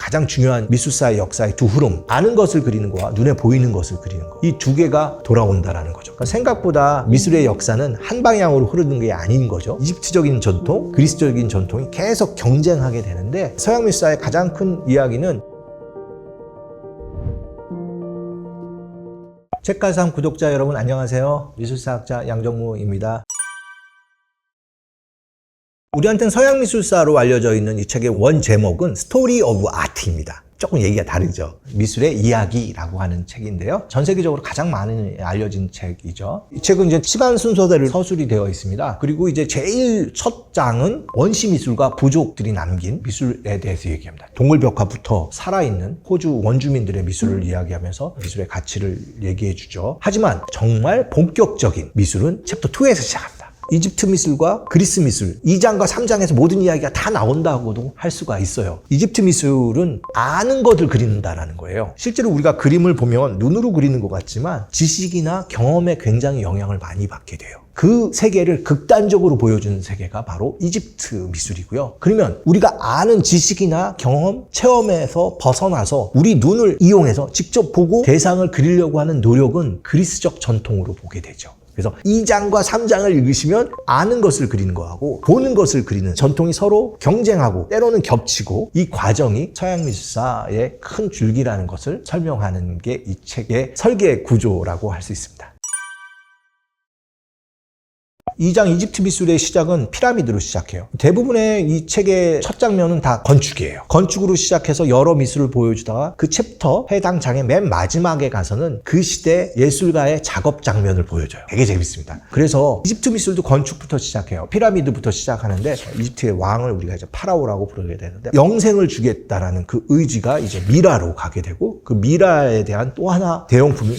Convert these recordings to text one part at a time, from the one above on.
가장 중요한 미술사의 역사의 두 흐름, 아는 것을 그리는 거와 눈에 보이는 것을 그리는 거, 이 두 개가 돌아온다라는 거죠. 그러니까 생각보다 미술의 역사는 한 방향으로 흐르는 게 아닌 거죠. 이집트적인 전통, 그리스적인 전통이 계속 경쟁하게 되는데, 서양 미술사의 가장 큰 이야기는, 책가상 구독자 여러분 안녕하세요. 미술사학자 양정무입니다. 우리한테는 서양 미술사로 알려져 있는 이 책의 원 제목은 스토리 오브 아트입니다. 조금 얘기가 다르죠. 미술의 이야기라고 하는 책인데요. 전 세계적으로 가장 많이 알려진 책이죠. 이 책은 이제 시간 순서대로 서술이 되어 있습니다. 그리고 이제 제일 첫 장은 원시 미술과 부족들이 남긴 미술에 대해서 얘기합니다. 동물벽화부터 살아있는 호주 원주민들의 미술을 이야기하면서 미술의 가치를 얘기해 주죠. 하지만 정말 본격적인 미술은 챕터 2에서 시작합니다. 이집트 미술과 그리스 미술 2장과 3장에서 모든 이야기가 다 나온다고도 할 수가 있어요. 이집트 미술은 아는 것을 그린다라는 거예요. 실제로 우리가 그림을 보면 눈으로 그리는 것 같지만 지식이나 경험에 굉장히 영향을 많이 받게 돼요. 그 세계를 극단적으로 보여주는 세계가 바로 이집트 미술이고요. 그러면 우리가 아는 지식이나 경험, 체험에서 벗어나서 우리 눈을 이용해서 직접 보고 대상을 그리려고 하는 노력은 그리스적 전통으로 보게 되죠. 그래서 2장과 3장을 읽으시면 아는 것을 그리는 거하고 보는 것을 그리는 전통이 서로 경쟁하고 때로는 겹치고, 이 과정이 서양 미술사의 큰 줄기라는 것을 설명하는 게 이 책의 설계 구조라고 할 수 있습니다. 2장 이집트 미술의 시작은 피라미드로 시작해요. 대부분의 이 책의 첫 장면은 다 건축이에요. 건축으로 시작해서 여러 미술을 보여주다가 그 챕터 해당 장의 맨 마지막에 가서는 그 시대 예술가의 작업 장면을 보여줘요. 되게 재밌습니다. 그래서 이집트 미술도 건축부터 시작해요. 피라미드부터 시작하는데, 이집트의 왕을 우리가 이제 파라오라고 부르게 되는데, 영생을 주겠다라는 그 의지가 이제 미라로 가게 되고, 그 미라에 대한 또 하나 대용품이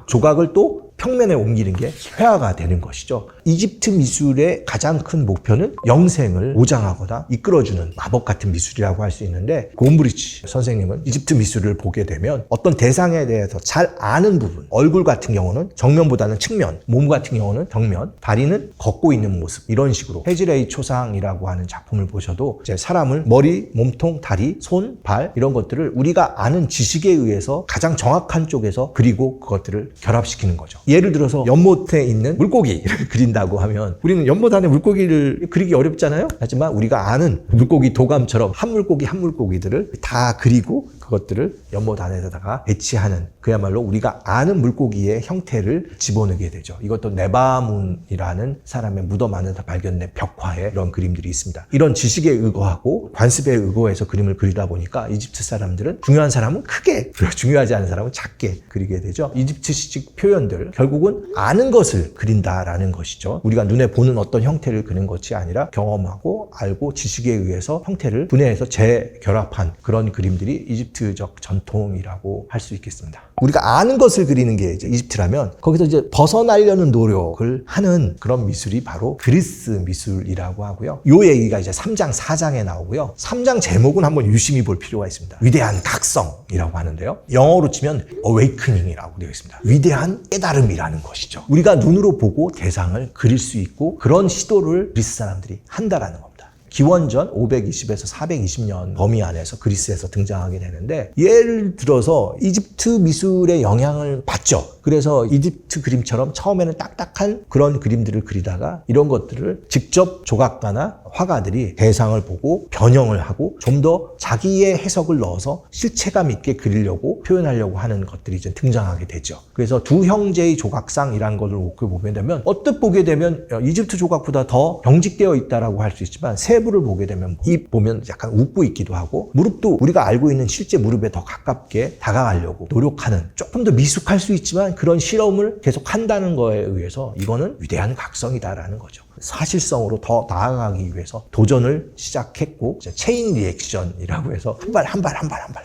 조각을 또 평면에 옮기는 게 회화가 되는 것이죠. 이집트 미술의 가장 큰 목표는 영생을 보장하거나 이끌어주는 마법 같은 미술이라고 할 수 있는데, 곰브리치 선생님은 이집트 미술을 보게 되면 어떤 대상에 대해서 잘 아는 부분, 얼굴 같은 경우는 정면보다는 측면, 몸 같은 경우는 정면, 다리는 걷고 있는 모습, 이런 식으로 헤즈레이 초상이라고 하는 작품을 보셔도 이제 사람을 머리, 몸통, 다리, 손, 발 이런 것들을 우리가 아는 지식에 의해서 가장 정확한 쪽에서 그리고 그것들을 결합시키는 거죠. 예를 들어서 연못에 있는 물고기를 그린다고 하면 우리는 연못 안에 물고기를 그리기 어렵잖아요. 하지만 우리가 아는 물고기 도감처럼 한 물고기들을 다 그리고 그것들을 연못 안에다가 배치하는, 그야말로 우리가 아는 물고기의 형태를 집어넣게 되죠. 이것도 네바문이라는 사람의 무덤 안에서 발견된 벽화에 이런 그림들이 있습니다. 이런 지식에 의거하고 관습에 의거해서 그림을 그리다 보니까 이집트 사람들은 중요한 사람은 크게, 중요하지 않은 사람은 작게 그리게 되죠. 이집트식 표현들, 결국은 아는 것을 그린다라는 것이죠. 우리가 눈에 보는 어떤 형태를 그리는 것이 아니라 경험하고 알고 지식에 의해서 형태를 분해해서 재결합한 그런 그림들이 이집트적 전통이라고 할 수 있겠습니다. 우리가 아는 것을 그리는 게 이제 이집트라면, 거기서 이제 벗어나려는 노력을 하는 그런 미술이 바로 그리스 미술이라고 하고요. 요 얘기가 이제 3장, 4장에 나오고요. 3장 제목은 한번 유심히 볼 필요가 있습니다. 위대한 각성이라고 하는데요. 영어로 치면 awakening이라고 되어 있습니다. 위대한 깨달음이라는 것이죠. 우리가 눈으로 보고 대상을 그릴 수 있고, 그런 시도를 그리스 사람들이 한다라는 겁니다. 기원전 520에서 420년 범위 안에서 그리스에서 등장하게 되는데, 예를 들어서 이집트 미술의 영향을 받죠. 그래서 이집트 그림처럼 처음에는 딱딱한 그런 그림들을 그리다가 이런 것들을 직접 조각가나 화가들이 대상을 보고 변형을 하고 좀 더 자기의 해석을 넣어서 실체감 있게 그리려고 표현하려고 하는 것들이 이제 등장하게 되죠. 그래서 두 형제의 조각상이라는 것을 보게 되면, 언뜻 보게 되면 이집트 조각보다 더 경직되어 있다라고 할 수 있지만, 세부를 보게 되면 입 보면 약간 웃고 있기도 하고, 무릎도 우리가 알고 있는 실제 무릎에 더 가깝게 다가가려고 노력하는, 조금 더 미숙할 수 있지만 그런 실험을 계속 한다는 거에 의해서 이거는 위대한 각성이다라는 거죠. 사실성으로 더 나아가기 위해서 도전을 시작했고, 체인 리액션이라고 해서 한 발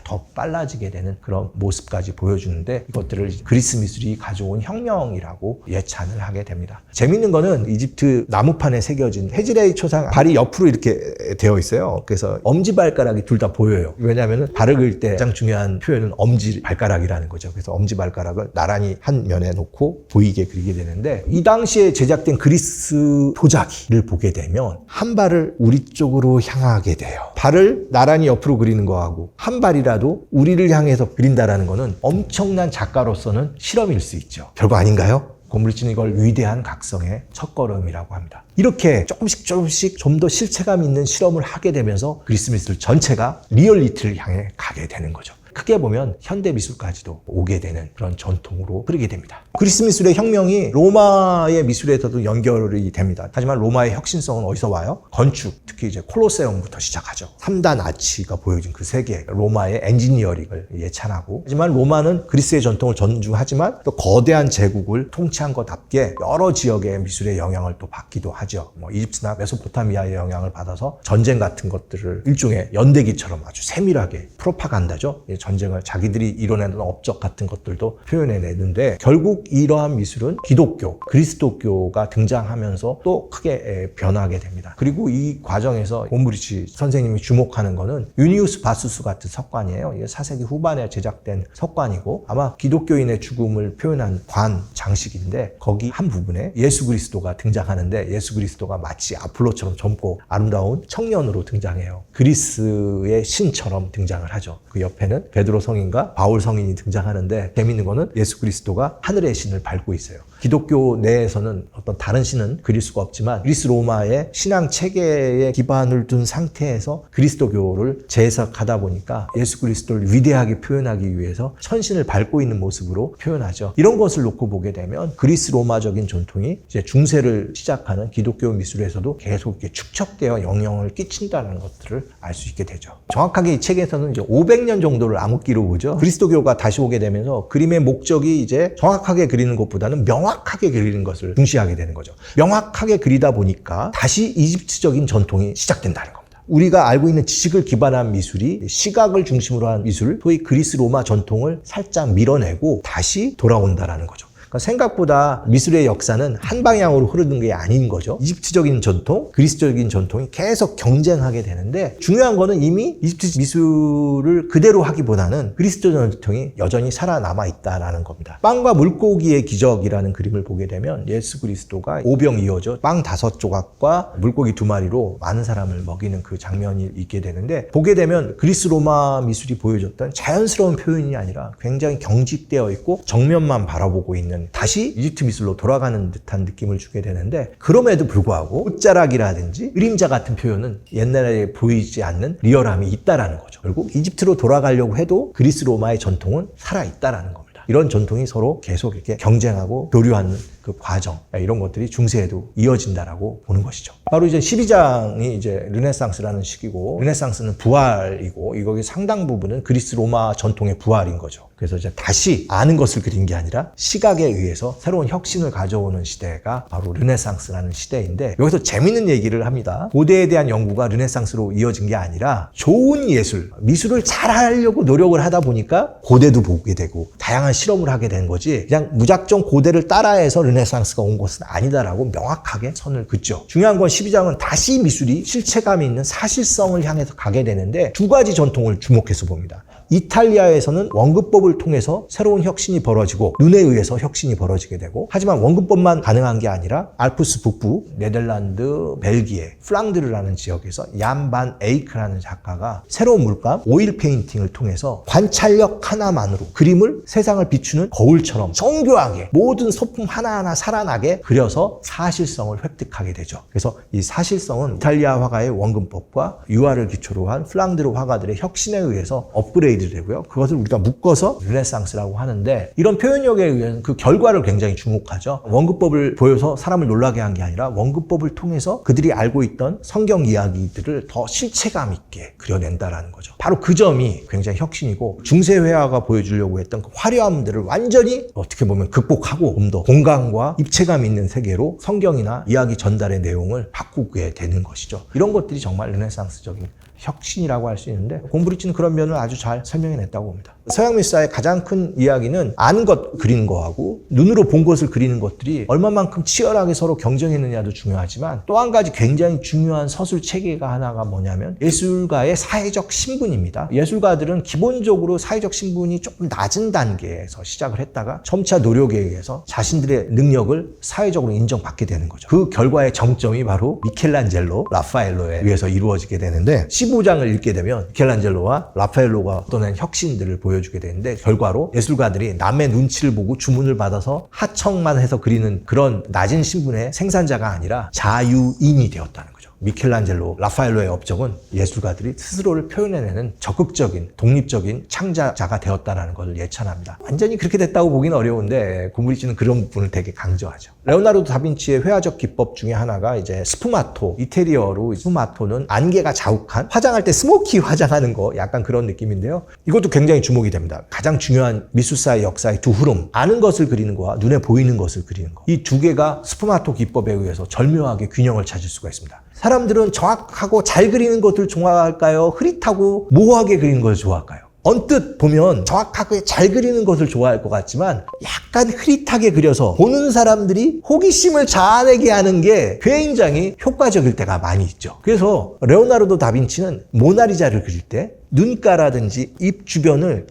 더 빨라지게 되는 그런 모습까지 보여주는데, 이것들을 그리스 미술이 가져온 혁명이라고 예찬을 하게 됩니다. 재밌는 거는 이집트 나무판에 새겨진 헤즈레이 초상 발이 옆으로 이렇게 되어 있어요. 그래서 엄지발가락이 둘 다 보여요. 왜냐하면 발을 그릴 때 가장 중요한 표현은 엄지발가락이라는 거죠. 그래서 엄지발가락을 나란히 한 면에 놓고 보이게 그리게 되는데, 이 당시에 제작된 그리스 도자기를 보게 되면 한 발을 우리 쪽으로 향하게 돼요. 발을 나란히 옆으로 그리는 거하고 한 발이라도 우리를 향해서 그린다라는 거는 엄청난 작가로서는 실험일 수 있죠. 별거 아닌가요? 곰브리치는 이걸 위대한 각성의 첫걸음이라고 합니다. 이렇게 조금씩 좀 더 실체감 있는 실험을 하게 되면서 그리스 미술 전체가 리얼리티를 향해 가게 되는 거죠. 크게 보면 현대 미술까지도 오게 되는 그런 전통으로 흐르게 됩니다. 그리스 미술의 혁명이 로마의 미술에서도 연결이 됩니다. 하지만 로마의 혁신성은 어디서 와요? 건축, 특히 이제 콜로세움부터 시작하죠. 3단 아치가 보여진 그 세계, 로마의 엔지니어링을 예찬하고, 하지만 로마는 그리스의 전통을 존중하지만 또 거대한 제국을 통치한 것답게 여러 지역의 미술의 영향을 또 받기도 하죠. 이집트나 메소포타미아의 영향을 받아서 전쟁 같은 것들을 일종의 연대기처럼 아주 세밀하게 프로파간다죠. 전쟁을 자기들이 이뤄내는 업적 같은 것들도 표현해내는데, 결국 이러한 미술은 기독교, 그리스도교가 등장하면서 또 크게 변하게 됩니다. 그리고 이 과정에서 곰브리치 선생님이 주목하는 거는 유니우스 바수스 같은 석관이에요. 이게 4세기 후반에 제작된 석관이고 아마 기독교인의 죽음을 표현한 관 장식인데, 거기 한 부분에 예수 그리스도가 등장하는데 예수 그리스도가 마치 아폴로처럼 젊고 아름다운 청년으로 등장해요. 그리스의 신처럼 등장을 하죠. 그 옆에는 베드로 성인과 바울 성인이 등장하는데, 재미있는 거는 예수 그리스도가 하늘의 신을 밟고 있어요. 기독교 내에서는 어떤 다른 신은 그릴 수가 없지만 그리스 로마의 신앙 체계에 기반을 둔 상태에서 그리스도교를 재해석하다 보니까 예수 그리스도를 위대하게 표현하기 위해서 천신을 밟고 있는 모습으로 표현하죠. 이런 것을 놓고 보게 되면 그리스 로마적인 전통이 이제 중세를 시작하는 기독교 미술에서도 계속 이렇게 축적되어 영향을 끼친다는 것들을 알 수 있게 되죠. 정확하게 이 책에서는 이제 500년 정도를 암흑기로 보죠. 그리스도교가 다시 오게 되면서 그림의 목적이 이제 정확하게 그리는 것보다는 명확하게 그리는 것을 중시하게 되는 거죠. 명확하게 그리다 보니까 다시 이집트적인 전통이 시작된다는 겁니다. 우리가 알고 있는 지식을 기반한 미술이 시각을 중심으로 한 미술, 소위 그리스 로마 전통을 살짝 밀어내고 다시 돌아온다는 거죠. 그러니까 생각보다 미술의 역사는 한 방향으로 흐르는 게 아닌 거죠. 이집트적인 전통, 그리스적인 전통이 계속 경쟁하게 되는데, 중요한 거는 이미 이집트 미술을 그대로 하기보다는 그리스도 전통이 여전히 살아남아 있다는 겁니다. 빵과 물고기의 기적이라는 그림을 보게 되면 예수 그리스도가 오병이어죠. 빵 5조각과 물고기 2마리로 많은 사람을 먹이는 그 장면이 있게 되는데, 보게 되면 그리스 로마 미술이 보여줬던 자연스러운 표현이 아니라 굉장히 경직되어 있고 정면만 바라보고 있는, 다시 이집트 미술로 돌아가는 듯한 느낌을 주게 되는데, 그럼에도 불구하고 옷자락이라든지 그림자 같은 표현은 옛날에 보이지 않는 리얼함이 있다라는 거죠. 결국 이집트로 돌아가려고 해도 그리스 로마의 전통은 살아있다라는 겁니다. 이런 전통이 서로 계속 이렇게 경쟁하고 교류하는 그 과정, 이런 것들이 중세에도 이어진다라고 보는 것이죠. 바로 이제 12장이 이제 르네상스라는 시기고, 르네상스는 부활이고, 이거의 상당 부분은 그리스 로마 전통의 부활인 거죠. 그래서 이제 다시 아는 것을 그린 게 아니라 시각에 의해서 새로운 혁신을 가져오는 시대가 바로 르네상스라는 시대인데, 여기서 재밌는 얘기를 합니다. 고대에 대한 연구가 르네상스로 이어진 게 아니라 좋은 예술, 미술을 잘 하려고 노력을 하다 보니까 고대도 보게 되고 다양한 실험을 하게 된 거지, 그냥 무작정 고대를 따라해서 르네상스가 온 것은 아니다라고 명확하게 선을 긋죠. 중요한 건 12장은 다시 미술이 실체감이 있는 사실성을 향해서 가게 되는데, 두 가지 전통을 주목해서 봅니다. 이탈리아에서는 원근법을 통해서 새로운 혁신이 벌어지고 눈에 의해서 혁신이 벌어지게 되고, 하지만 원근법만 가능한 게 아니라 알프스 북부, 네덜란드, 벨기에, 플랑드르라는 지역에서 얀 반 에이크라는 작가가 새로운 물감, 오일 페인팅을 통해서 관찰력 하나만으로 그림을 세상을 비추는 거울처럼 정교하게 모든 소품 하나하나 살아나게 그려서 사실성을 획득하게 되죠. 그래서 이 사실성은 이탈리아 화가의 원근법과 유화를 기초로 한 플랑드르 화가들의 혁신에 의해서 업그레이드 되고요. 그것을 우리가 묶어서 르네상스라고 하는데, 이런 표현력에 의한 그 결과를 굉장히 주목하죠. 원근법을 보여서 사람을 놀라게 한 게 아니라 원근법을 통해서 그들이 알고 있던 성경 이야기들을 더 실체감 있게 그려낸다라는 거죠. 바로 그 점이 굉장히 혁신이고, 중세 회화가 보여주려고 했던 그 화려함들을 완전히 어떻게 보면 극복하고 좀 더 공간과 입체감 있는 세계로 성경이나 이야기 전달의 내용을 바꾸게 되는 것이죠. 이런 것들이 정말 르네상스적인 혁신이라고 할 수 있는데, 곰브리치는 그런 면을 아주 잘 설명해냈다고 봅니다. 서양 미술사의 가장 큰 이야기는 아는 것 그리는 거하고 눈으로 본 것을 그리는 것들이 얼마만큼 치열하게 서로 경쟁했느냐도 중요하지만 또 한 가지 굉장히 중요한 서술 체계가 하나가 뭐냐면 예술가의 사회적 신분입니다. 예술가들은 기본적으로 사회적 신분이 조금 낮은 단계에서 시작을 했다가 점차 노력에 의해서 자신들의 능력을 사회적으로 인정받게 되는 거죠. 그 결과의 정점이 바로 미켈란젤로, 라파엘로에 의해서 이루어지게 되는데 15장을 읽게 되면 미켈란젤로와 라파엘로가 어떤 혁신들을 보여주게 되는데 결과로 예술가들이 남의 눈치를 보고 주문을 받아서 하청만 해서 그리는 그런 낮은 신분의 생산자가 아니라 자유인이 되었다는 거죠. 미켈란젤로, 라파엘로의 업적은 예술가들이 스스로를 표현해내는 적극적인, 독립적인 창자자가 되었다는 것을 예찬합니다. 완전히 그렇게 됐다고 보기는 어려운데 고무리치는 그런 부분을 되게 강조하죠. 레오나르도 다빈치의 회화적 기법 중에 하나가 이제 스푸마토, 이태리어로 스푸마토는 안개가 자욱한, 화장할 때 스모키 화장하는 거 약간 그런 느낌인데요. 이것도 굉장히 주목이 됩니다. 가장 중요한 미술사의 역사의 두 흐름, 아는 것을 그리는 거와 눈에 보이는 것을 그리는 거. 이 두 개가 스푸마토 기법에 의해서 절묘하게 균형을 찾을 수가 있습니다. 사람들은 정확하고 잘 그리는 것을 좋아할까요? 흐릿하고 모호하게 그리는 것을 좋아할까요? 언뜻 보면 정확하게 잘 그리는 것을 좋아할 것 같지만 약간 흐릿하게 그려서 보는 사람들이 호기심을 자아내게 하는 게 굉장히 효과적일 때가 많이 있죠. 그래서 레오나르도 다빈치는 모나리자를 그릴 때 눈가라든지 입 주변을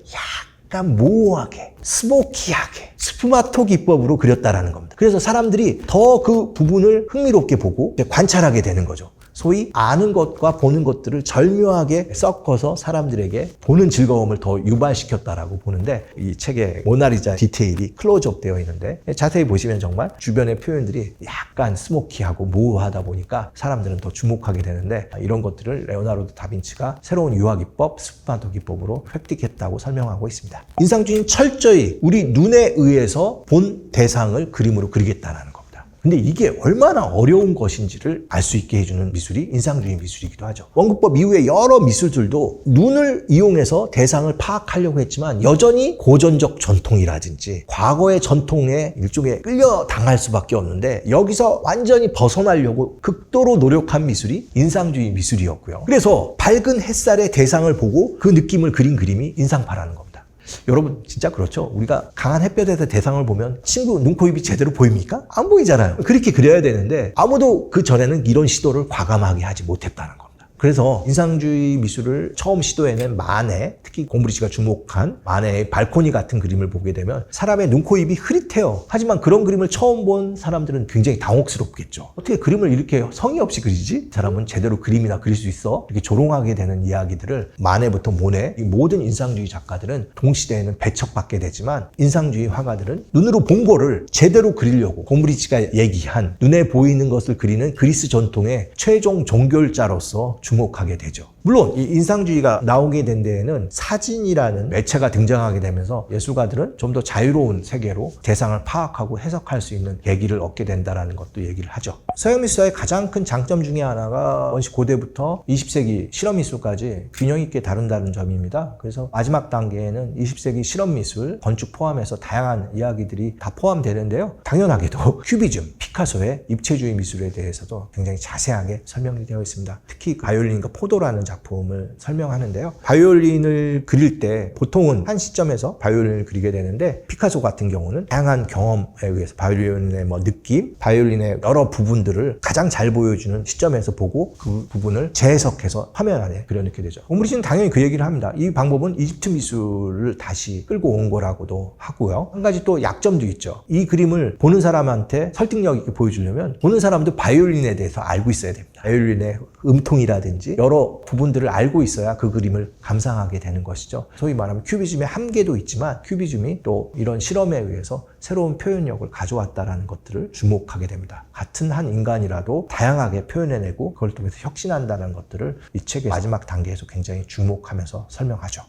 약간 모호하게, 스모키하게, 스푸마토 기법으로 그렸다라는 겁니다. 그래서 사람들이 더 그 부분을 흥미롭게 보고 관찰하게 되는 거죠. 소위 아는 것과 보는 것들을 절묘하게 섞어서 사람들에게 보는 즐거움을 더 유발시켰다라고 보는데 이 책에 모나리자 디테일이 클로즈업 되어 있는데 자세히 보시면 정말 주변의 표현들이 약간 스모키하고 모호하다 보니까 사람들은 더 주목하게 되는데 이런 것들을 레오나르도 다빈치가 새로운 유화기법, 스푸마토 기법으로 획득했다고 설명하고 있습니다. 인상주의는 철저히 우리 눈에 의해서 본 대상을 그림으로 그리겠다는 겁니다. 근데 이게 얼마나 어려운 것인지를 알 수 있게 해주는 미술이 인상주의 미술이기도 하죠. 원근법 이후에 여러 미술들도 눈을 이용해서 대상을 파악하려고 했지만 여전히 고전적 전통이라든지 과거의 전통에 일종의 끌려당할 수밖에 없는데 여기서 완전히 벗어나려고 극도로 노력한 미술이 인상주의 미술이었고요. 그래서 밝은 햇살의 대상을 보고 그 느낌을 그린 그림이 인상파라는 겁니다. 여러분 진짜 그렇죠? 우리가 강한 햇볕에서 대상을 보면 친구 눈, 코, 입이 제대로 보입니까? 안 보이잖아요. 그렇게 그려야 되는데 아무도 그 전에는 이런 시도를 과감하게 하지 못했다는 겁니다. 그래서 인상주의 미술을 처음 시도해낸 마네, 특히 공브리치가 주목한 마네의 발코니 같은 그림을 보게 되면 사람의 눈, 코, 입이 흐릿해요. 하지만 그런 그림을 처음 본 사람들은 굉장히 당혹스럽겠죠. 어떻게 그림을 이렇게 성의 없이 그리지? 사람은 제대로 그림이나 그릴 수 있어? 이렇게 조롱하게 되는 이야기들을 마네부터 모네, 이 모든 인상주의 작가들은 동시대에는 배척받게 되지만 인상주의 화가들은 눈으로 본 거를 제대로 그리려고 공브리치가 얘기한 눈에 보이는 것을 그리는 그리스 전통의 최종 종결자로서 주목하게 되죠. 물론 이 인상주의가 나오게 된 데에는 사진이라는 매체가 등장하게 되면서 예술가들은 좀 더 자유로운 세계로 대상을 파악하고 해석할 수 있는 계기를 얻게 된다는 것도 얘기를 하죠. 서양 미술사의 가장 큰 장점 중에 하나가 원시 고대부터 20세기 실험 미술까지 균형 있게 다룬다는 점입니다. 그래서 마지막 단계에는 20세기 실험 미술, 건축 포함해서 다양한 이야기들이 다 포함되는데요. 당연하게도 큐비즘, 피카소의 입체주의 미술에 대해서도 굉장히 자세하게 설명이 되어 있습니다. 특히 바이올린과 포도라는 작품을 설명하는데요. 바이올린을 그릴 때 보통은 한 시점에서 바이올린을 그리게 되는데 피카소 같은 경우는 다양한 경험에 의해서 바이올린의 느낌, 바이올린의 여러 부분들을 가장 잘 보여주는 시점에서 보고 그 부분을 재해석해서 화면 안에 그려넣게 되죠. 공브리치는 당연히 그 얘기를 합니다. 이 방법은 이집트 미술을 다시 끌고 온 거라고도 하고요. 한 가지 또 약점도 있죠. 이 그림을 보는 사람한테 설득력 있게 보여주려면 보는 사람도 바이올린에 대해서 알고 있어야 됩니다. 바이올린의 음통이라든지 여러 부분들을 알고 있어야 그 그림을 감상하게 되는 것이죠. 소위 말하면 큐비즘의 한계도 있지만 큐비즘이 또 이런 실험에 의해서 새로운 표현력을 가져왔다는 것들을 주목하게 됩니다. 같은 한 인간이라도 다양하게 표현해내고 그걸 통해서 혁신한다는 것들을 이 책의 마지막 단계에서 굉장히 주목하면서 설명하죠.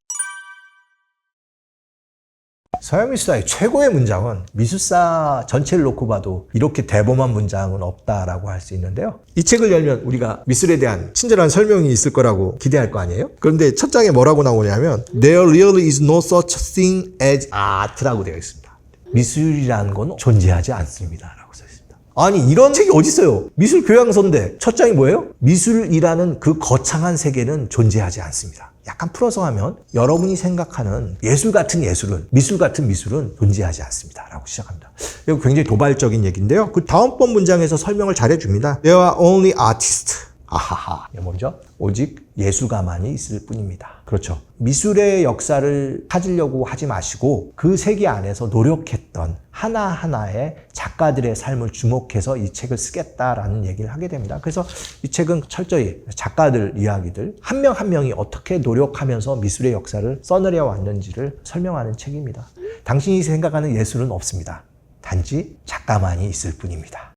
서양 미술사의 최고의 문장은 미술사 전체를 놓고 봐도 이렇게 대범한 문장은 없다라고 할 수 있는데요. 이 책을 열면 우리가 미술에 대한 친절한 설명이 있을 거라고 기대할 거 아니에요? 그런데 첫 장에 뭐라고 나오냐면 There really is no such thing as art라고 되어 있습니다. 미술이라는 건 존재하지 않습니다 라고 써 있습니다. 아니 이런 책이 어디 있어요? 미술 교양서인데 첫 장이 뭐예요? 미술이라는 그 거창한 세계는 존재하지 않습니다. 약간 풀어서 하면 여러분이 생각하는 예술 같은 예술은, 미술 같은 미술은 존재하지 않습니다. 라고 시작합니다. 이거 굉장히 도발적인 얘기인데요. 그 다음번 문장에서 설명을 잘 해줍니다. There are only artists. 아하하. 이게 뭐죠? 오직 예술가만이 있을 뿐입니다. 그렇죠. 미술의 역사를 찾으려고 하지 마시고 그 세계 안에서 노력했던 하나하나의 작가들의 삶을 주목해서 이 책을 쓰겠다라는 얘기를 하게 됩니다. 그래서 이 책은 철저히 작가들 이야기들 한 명 한 명이 어떻게 노력하면서 미술의 역사를 써내려 왔는지를 설명하는 책입니다. 당신이 생각하는 예술은 없습니다. 단지 작가만이 있을 뿐입니다.